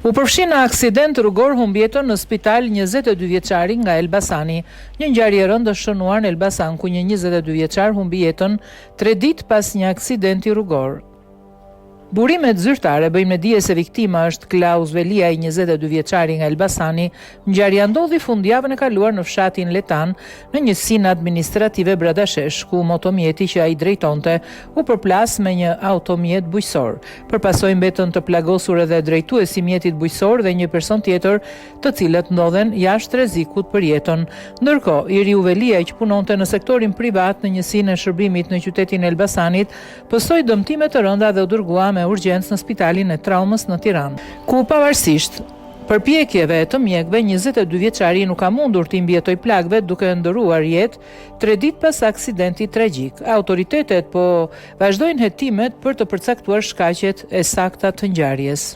U përfshi në aksident rrugor humbi jetën në spital 22 vjeçari nga Elbasani. Një ngjarje e rëndë është shënuar në Elbasan ku një 22 vjeçar humbi jetën 3 ditë pas një aksidenti rrugor. Burimet zyrtare bëjmë në dije se viktima është Klaus Velia, i 22 vjeçari nga Elbasani. Ngjarja ndodhi fundjavën e kaluar në fshatin Letan, në njësinë administrative Bradashesh, ku motomjeti që ai drejtonte u përplas me një automjet bujqësor. Përpasoi mbetën të plagosur edhe drejtuesi i mjetit bujqësor dhe një person tjetër, të cilët ndodhen jashtë rrezikut për jetën. Ndërkohë, Iriu Velia, që punonte në sektorin privat në njësinë e shërbimit në qytetin e Elbasanit, pësoi dëmtime të rënda dhe u dërgua me urgjencë në spitalin e traumës në Tiranë, ku pavarësisht përpjekjeve të mjekëve, 22 vjeçari nuk ka mundur të mbjetoj plagëve duke ndëruar jetë 3 ditë pas aksidentit tragjik. Autoritetet po vazhdojnë hetimet për të përcaktuar shkaqet e sakta të ngjarjes.